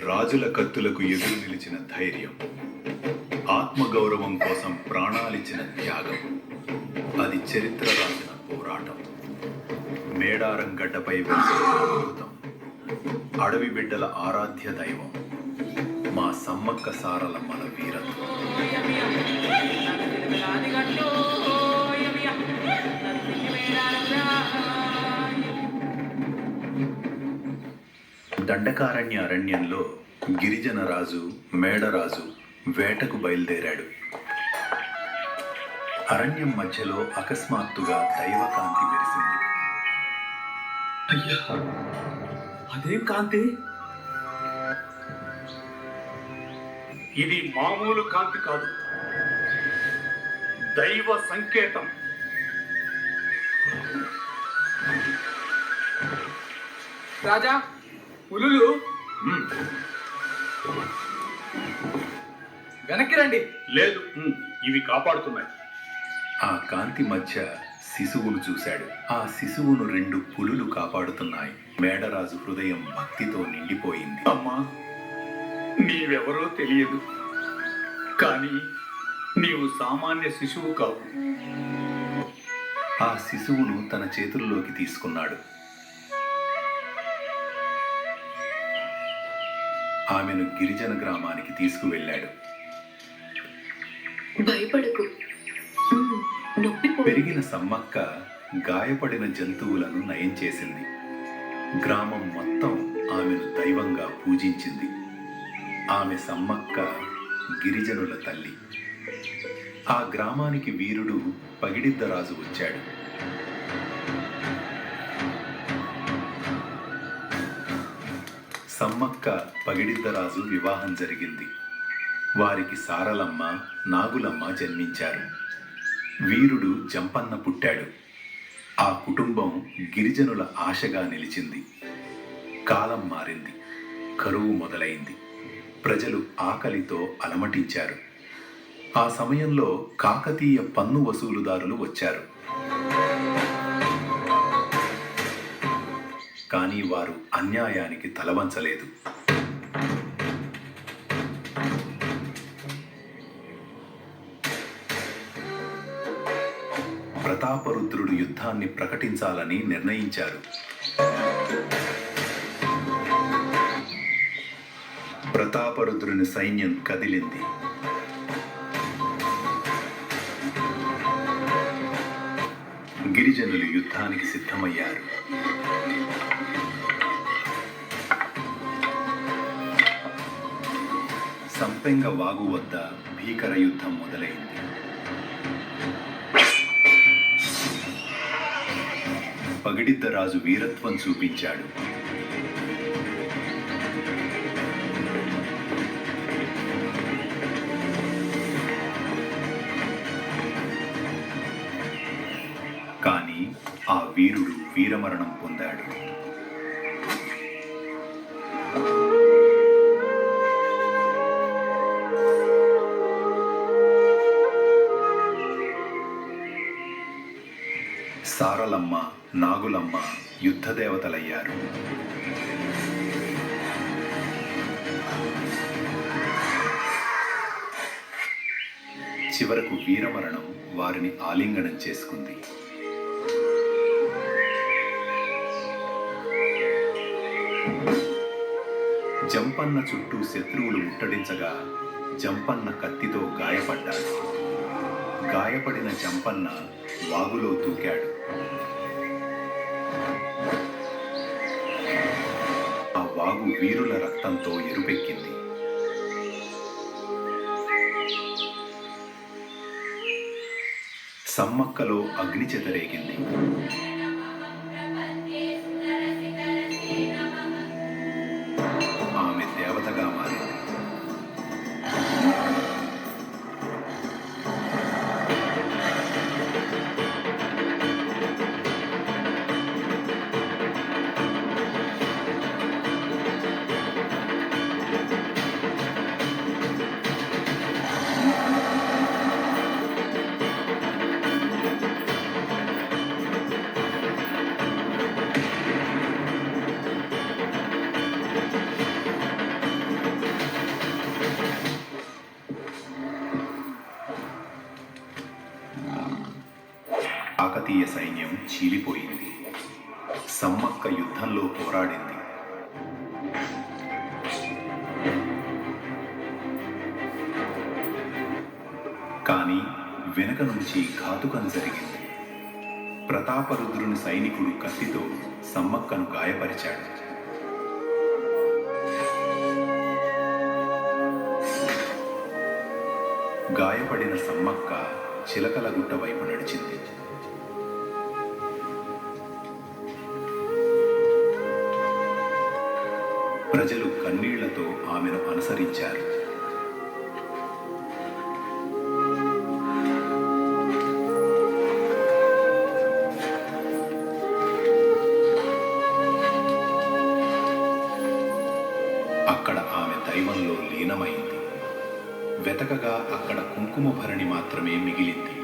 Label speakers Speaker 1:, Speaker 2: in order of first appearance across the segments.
Speaker 1: రాజుల కత్తులకు ఎదురు నిలిచిన ధైర్యం, ఆత్మగౌరవం కోసం ప్రాణాలిచ్చిన త్యాగం, అది చరిత్ర రాసిన పోరాటం. మేడారం గడ్డపై వెలిసిన అద్భుతం, అడవి బిడ్డల ఆరాధ్య దైవం, మా సమ్మక్క సారలమ్మల వీరత్వం. దండకారణ్య అరణ్యంలో గిరిజన రాజు మేడరాజు వేటకు బయలుదేరాడు. అరణ్యం మధ్యలో అకస్మాత్తుగా దైవకాంతి మెరిసింది.
Speaker 2: అయ్యా, అదేం కాంతి?
Speaker 3: ఇది మామూలు కాంతి కాదు, దైవ సంకేతం.
Speaker 2: రాజా, పులులు వెనక్కి రండి.
Speaker 3: లేదు, ఇవి కాపాడుతున్నాయి.
Speaker 1: ఆ కాంతి మధ్య శిశువును చూశాడు. ఆ శిశువును 2 పులులు కాపాడుతున్నాయి. మేడరాజు హృదయం భక్తితో నిండిపోయింది.
Speaker 3: అమ్మా, నీవెవరో తెలియదు, కానీ నీవు సామాన్య శిశువు కావు.
Speaker 1: ఆ శిశువును తన చేతుల్లోకి తీసుకున్నాడు. ఆమెను గిరిజన గ్రామానికి తీసుకువెళ్ళాడు.
Speaker 4: భయపడకు,
Speaker 1: పెరిగిన సమ్మక్క గాయపడిన జంతువులను నయం చేసింది. గ్రామం మొత్తం ఆమెను దైవంగా పూజించింది. ఆమె సమ్మక్క గిరిజనుల తల్లి. ఆ గ్రామానికి వీరుడు పగిడిద్దరాజు వచ్చాడు. సమ్మక్క పగిడిద్దరాజు వివాహం జరిగింది. వారికి సారలమ్మ, నాగులమ్మ జన్మించారు. వీరుడు జంపన్న పుట్టాడు. ఆ కుటుంబం గిరిజనుల ఆశగా నిలిచింది. కాలం మారింది, కరువు మొదలైంది. ప్రజలు ఆకలితో అలమటించారు. ఆ సమయంలో కాకతీయ పన్ను వసూలుదారులు వచ్చారు. కానీ వారు అన్యాయానికి తలవంచలేదు. ప్రతాపరుద్రుడు యుద్ధాన్ని ప్రకటించాలని నిర్ణయించారు. ప్రతాపరుద్రుని సైన్యం కదిలింది. గిరిజనులు యుద్ధానికి సిద్ధమయ్యారు. సంపెంగ వాగు వద్ద భీకర యుద్ధం మొదలైంది. పగిడిద్దరాజు వీరత్వం చూపించాడు. కానీ ఆ వీరుడు వీరమరణం పొందాడు. సారలమ్మ, నాగులమ్మ యుద్ధదేవతలయ్యారు. చివరకు వీరమరణం వారిని ఆలింగనం చేసుకుంది. జంపన్న చుట్టూ శత్రువులు ముట్టడించగా జంపన్న కత్తితో గాయపడ్డాడు. గాయపడిన జంపన్న వాగులో దూకాడు. ఆ వాగు వీరుల రక్తంతో ఎరుపెక్కింది. సమ్మక్కలో అగ్ని చెదరేగింది. ఆమె దేవతగా మారింది. కాకతీయ సైన్యం చీలిపోయింది. సమ్మక్క యుద్ధంలో పోరాడింది. కానీ వెనక నుంచి ఘాతుకం జరిగింది. ప్రతాపరుద్రుని సైనికుడు కత్తితో సమ్మక్కను గాయపరిచాడు. గాయపడిన సమ్మక్క చిలకలగుట్ట వైపు నడిచింది. ప్రజలు కన్నీళ్లతో ఆమెను అనుసరించారు. అక్కడ ఆమె దైవంలో లీనమైంది. వెతకగా అక్కడ కుంకుమ భరణి మాత్రమే మిగిలింది.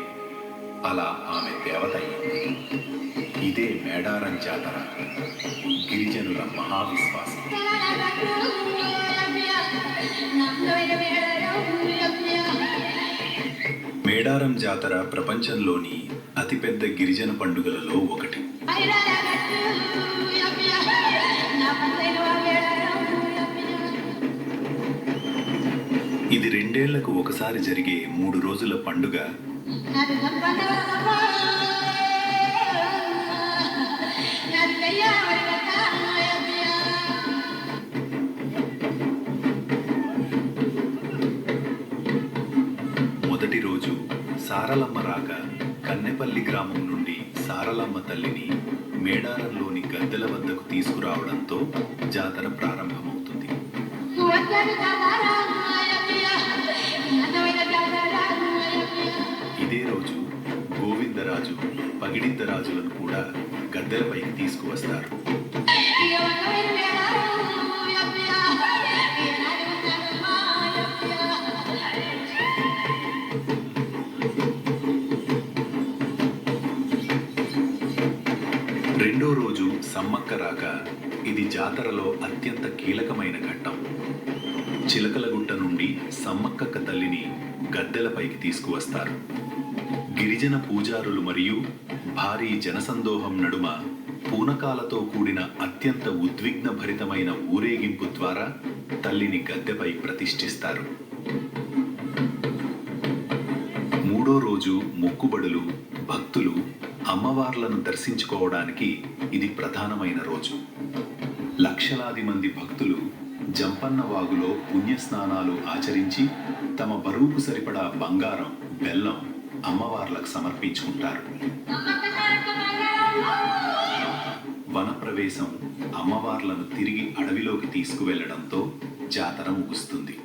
Speaker 1: అలా ఆమె దేవత అయింది. ఇదే మేడారం జాతర, గిరిజనుల మహావిశ్వాసం. మేడారం జాతర ప్రపంచంలోని అతిపెద్ద గిరిజన పండుగలలో ఒకటి. ఇది 2 ఏళ్లకు ఒకసారి జరిగే 3 రోజుల పండుగ. మొదటి రోజు సారలమ్మ రాక కన్నెపల్లి గ్రామం నుండి సారలమ్మ తల్లిని మేడారంలోని గద్దెల వద్దకు తీసుకురావడంతో జాతర ప్రారంభమవుతుంది. ఇదే రోజు గోవిందరాజు, పగిడిద్దరాజులను కూడా గద్దెలపైకి తీసుకువస్తారు. రెండో రోజు సమ్మక్క రాక. ఇది జాతరలో అత్యంత కీలకమైన ఘట్టం. చిలకలగుట్ట నుండి సమ్మక్కక్క తల్లిని గద్దెలపైకి తీసుకువస్తారు. గిరిజన పూజారులు మరియు భారీ జనసందోహం నడుమ పూనకాలతో కూడిన అత్యంత ఉద్విగ్న భరితమైన ఊరేగింపు ద్వారా తల్లిని గద్దెపై ప్రతిష్ఠిస్తారు. మూడో రోజు మొక్కుబడులు. భక్తులు అమ్మవార్లను దర్శించుకోవడానికి ఇది ప్రధానమైన రోజు. లక్షలాది మంది భక్తులు జంపన్న వాగులో పుణ్యస్నానాలు ఆచరించి తమ బరువుకు సరిపడా బంగారం, బెల్లం అమ్మవార్లకు సమర్పించుకుంటారు. వనప్రవేశం అమ్మవార్లను తిరిగి అడవిలోకి తీసుకువెళ్లడంతో జాతర ముగుస్తుంది.